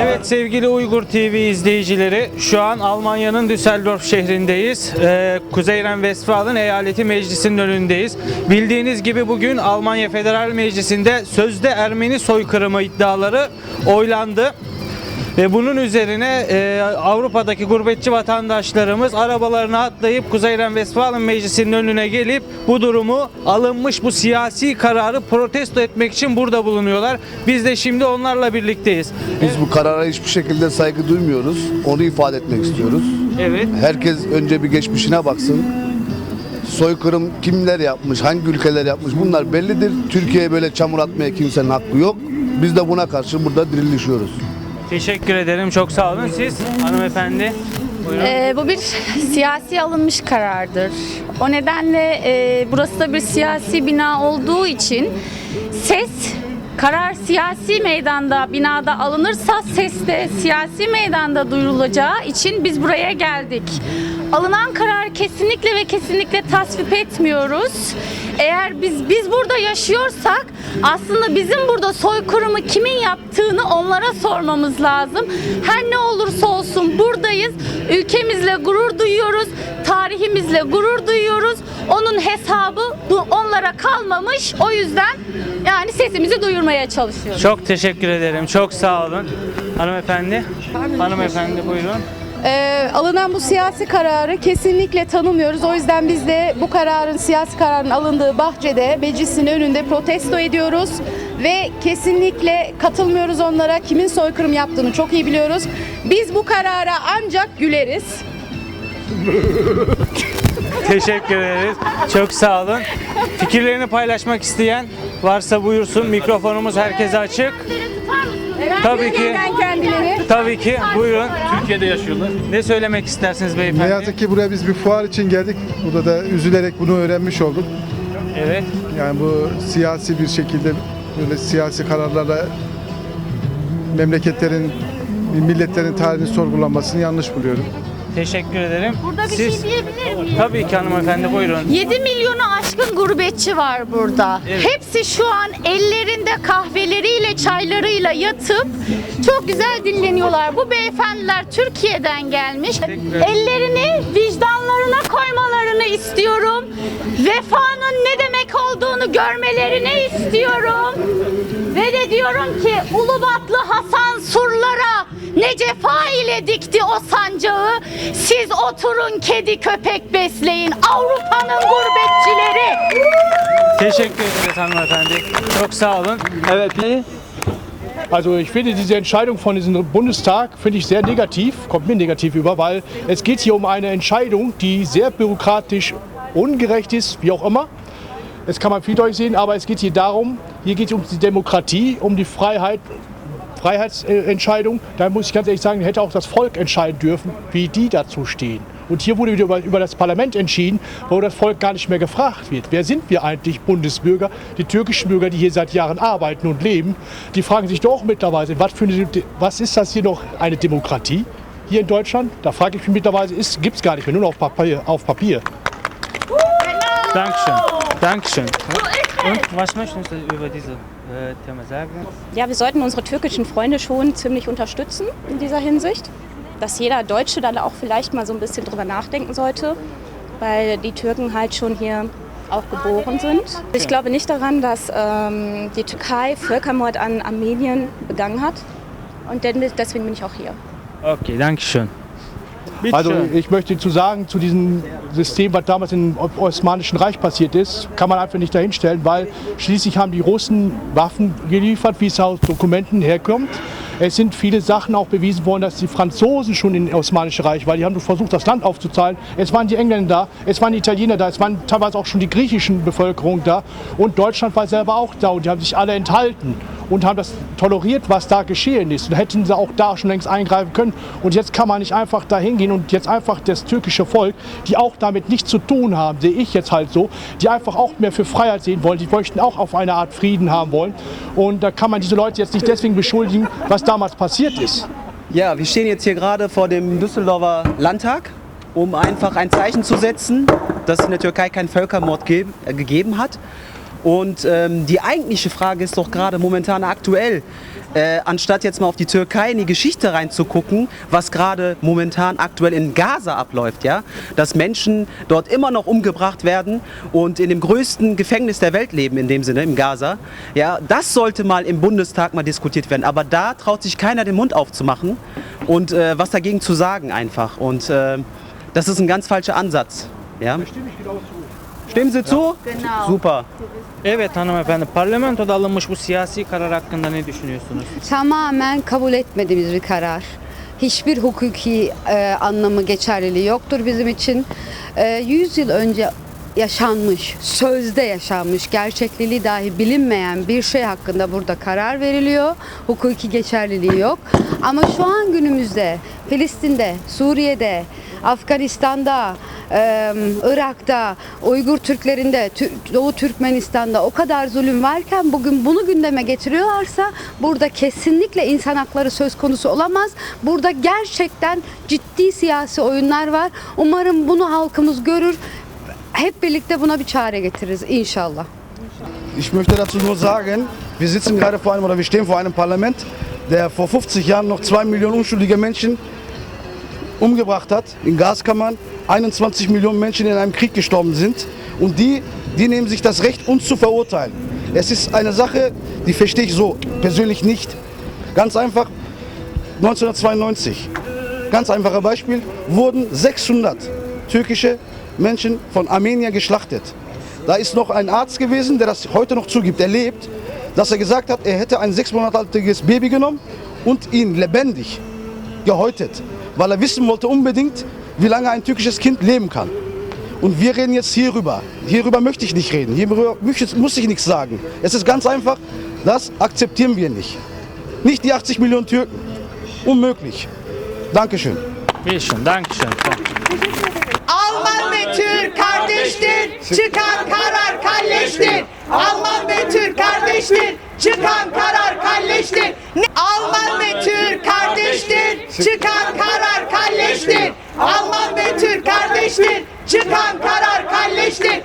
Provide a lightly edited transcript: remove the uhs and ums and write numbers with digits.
Evet sevgili Uygur TV izleyicileri, şu an Almanya'nın Düsseldorf şehrindeyiz. Kuzey Ren-Westfalen Eyaleti Meclisi'nin önündeyiz. Bildiğiniz gibi bugün Almanya Federal Meclisi'nde sözde Ermeni soykırımı iddiaları oylandı. Ve bunun üzerine Avrupa'daki gurbetçi vatandaşlarımız arabalarına atlayıp Kuzey Ren-Westfalen Meclisi'nin önüne gelip bu durumu, alınmış bu siyasi kararı protesto etmek için burada bulunuyorlar. Biz de şimdi onlarla birlikteyiz. Biz bu karara hiçbir şekilde saygı duymuyoruz. Onu ifade etmek istiyoruz. Evet. Herkes önce bir geçmişine baksın. Soykırım kimler yapmış, hangi ülkeler yapmış bunlar bellidir. Türkiye'ye böyle çamur atmaya kimsenin hakkı yok. Biz de buna karşı burada dirilişiyoruz. Teşekkür ederim. Çok sağ olun. Siz hanımefendi? Buyurun. Bu bir siyasi alınmış karardır. O nedenle burası da bir siyasi bina olduğu için karar siyasi meydanda, binada alınırsa ses de siyasi meydanda duyurulacağı için biz buraya geldik. Alınan kararı kesinlikle ve kesinlikle tasvip etmiyoruz. Eğer biz burada yaşıyorsak aslında bizim burada soykırımı kimin yaptığını onlara sormamız lazım. Her ne olursa olsun buradayız. Ülkemizle gurur duyuyoruz. Tarihimizle gurur duyuyoruz. Onun hesabı onlara kalmamış. O yüzden yani sesimizi duyurmaya çalışıyoruz. Çok teşekkür ederim. Çok sağ olun. Hanımefendi? Hanımefendi buyurun. Alınan bu siyasi kararı kesinlikle tanımıyoruz. O yüzden biz de bu siyasi kararın alındığı bahçede, meclisin önünde protesto ediyoruz. Ve kesinlikle katılmıyoruz onlara. Kimin soykırım yaptığını çok iyi biliyoruz. Biz bu karara ancak güleriz. Teşekkür ederiz. Çok sağ olun. Fikirlerini paylaşmak isteyen varsa buyursun. Mikrofonumuz herkese açık. Tabii ki. Tabii ki. Buyurun. Türkiye'de yaşıyorlar. Ne söylemek istersiniz beyefendi? Ne yazık ki buraya biz bir fuar için geldik. Burada da üzülerek bunu öğrenmiş olduk. Evet. Yani bu siyasi bir şekilde böyle siyasi kararlarla memleketlerin, milletlerin tarihini sorgulanmasını yanlış buluyorum. Teşekkür ederim. Burada bir Siz... şey diyebilir miyim? Tabii ki hanımefendi buyurun. 7 milyonu aşkın gurbetçi var burada. Evet. Hepsi şu an ellerinde kahveleriyle, çaylarıyla yatıp çok güzel dinleniyorlar. Bu beyefendiler Türkiye'den gelmiş. Ellerini vicdanlarına koymalarını istiyorum. Vefanın ne demek olduğunu görmelerini istiyorum. Ve de diyorum ki Ulubatlı Hasan surlara ne cefa ile dikti o sancağı. Siz oturun kedi köpek besleyin Avrupa'nın gurbetçileri. Teşekkür ederiz hanımefendi. Çok sağ olun. Evet. Also ich finde diese Entscheidung von diesem Bundestag finde ich sehr negativ, kommt mir negativ über, weil es geht hier um eine Entscheidung, die sehr bürokratisch ungerecht ist, wie auch immer. Das kann man vieldeutig sehen, aber es geht hier darum, hier geht es um die Demokratie, um die Freiheitsentscheidung. Da muss ich ganz ehrlich sagen, hätte auch das Volk entscheiden dürfen, wie die dazu stehen. Und hier wurde wieder über das Parlament entschieden, wo das Volk gar nicht mehr gefragt wird. Wer sind wir eigentlich, Bundesbürger? Die türkischen Bürger, die hier seit Jahren arbeiten und leben, die fragen sich doch mittlerweile, was ist das hier noch, eine Demokratie hier in Deutschland? Da frage ich mich mittlerweile, gibt es gar nicht mehr, nur noch auf Papier. Dankeschön. Dankeschön. Und was möchten Sie über dieses Thema sagen? Ja, wir sollten unsere türkischen Freunde schon ziemlich unterstützen in dieser Hinsicht. Dass jeder Deutsche dann auch vielleicht mal so ein bisschen drüber nachdenken sollte, weil die Türken halt schon hier auch geboren sind. Ich glaube nicht daran, dass die Türkei Völkermord an Armenien begangen hat und deswegen bin ich auch hier. Okay, danke schön. Bitte Also schön. ich möchte zu sagen, zu diesem System, was damals im Osmanischen Reich passiert ist, kann man einfach nicht dahinstellen, weil schließlich haben die Russen Waffen geliefert, wie es aus Dokumenten herkommt. Es sind viele Sachen auch bewiesen worden, dass die Franzosen schon in Osmanische Reich waren. Die haben versucht, das Land aufzuteilen. Es waren die Engländer da, es waren die Italiener da, es waren teilweise auch schon die griechischen Bevölkerung da. Und Deutschland war selber auch da und die haben sich alle enthalten und haben das toleriert, was da geschehen ist. Und hätten sie auch da schon längst eingreifen können. Und jetzt kann man nicht einfach da hingehen und jetzt einfach das türkische Volk, die auch damit nichts zu tun haben, sehe ich jetzt halt so, die einfach auch mehr für Freiheit sehen wollen, die möchten auch auf eine Art Frieden haben wollen. Und da kann man diese Leute jetzt nicht deswegen beschuldigen, was damals passiert ist. Ja, wir stehen jetzt hier gerade vor dem Düsseldorfer Landtag, um einfach ein Zeichen zu setzen, dass es in der Türkei keinen Völkermord gegeben hat. Und die eigentliche Frage ist doch gerade momentan aktuell, anstatt jetzt mal auf die Türkei in die Geschichte reinzugucken, was gerade momentan aktuell in Gaza abläuft, ja, dass Menschen dort immer noch umgebracht werden und in dem größten Gefängnis der Welt leben, in dem Sinne, im Gaza, ja, das sollte mal im Bundestag mal diskutiert werden, aber da traut sich keiner den Mund aufzumachen und was dagegen zu sagen einfach und das ist ein ganz falscher Ansatz, ja. Stimmen Sie zu? Genau. Super. Evet hanımefendi, parlamentoda alınmış bu siyasi karar hakkında ne düşünüyorsunuz? Tamamen kabul etmediğimiz bir karar. Hiçbir hukuki anlamı, geçerliliği yoktur bizim için. 100 yıl önce yaşanmış, sözde yaşanmış, gerçekliği dahi bilinmeyen bir şey hakkında burada karar veriliyor. Hukuki geçerliliği yok. Ama şu an günümüzde Filistin'de, Suriye'de, Afganistan'da, Irak'ta, Uygur Türklerinde, Doğu Türkmenistan'da o kadar zulüm varken bugün bunu gündeme getiriyorlarsa burada kesinlikle insan hakları söz konusu olamaz. Burada gerçekten ciddi siyasi oyunlar var. Umarım bunu halkımız görür. Hep birlikte buna bir çare getiririz inşallah. Ich möchte dazu nur sagen, wir sitzen gerade vor einem oder wir stehen vor einem Parlament, der vor 50 Jahren noch 2 Millionen unschuldige Menschen umgebracht hat in Gaskammern, 21 Millionen Menschen in einem Krieg gestorben sind und die nehmen sich das Recht, uns zu verurteilen. Es ist eine Sache, die verstehe ich so persönlich nicht. Ganz einfach, 1992, ganz einfaches Beispiel, wurden 600 türkische Menschen von Armenier geschlachtet. Da ist noch ein Arzt gewesen, der das heute noch zugibt, er lebt, dass er gesagt hat, er hätte ein 6 Monate altes Baby genommen und ihn lebendig gehäutet, weil er wissen wollte unbedingt, wie lange ein türkisches Kind leben kann. Und wir reden jetzt hierüber. Hierüber möchte ich nicht reden, hierüber muss ich nichts sagen. Es ist ganz einfach, das akzeptieren wir nicht. Nicht die 80 Millionen Türken. Unmöglich. Dankeschön. Bilişim, dankeschön. Alman ve Türk kardeştir, çıkan karar kalleştir. Alman ve Türk kardeştir, çıkan karar kalleştir. Alman ve Türk kardeştir, çıkan karar kalleştir. Alman ve Türk kardeştir, çıkan karar kalleştir.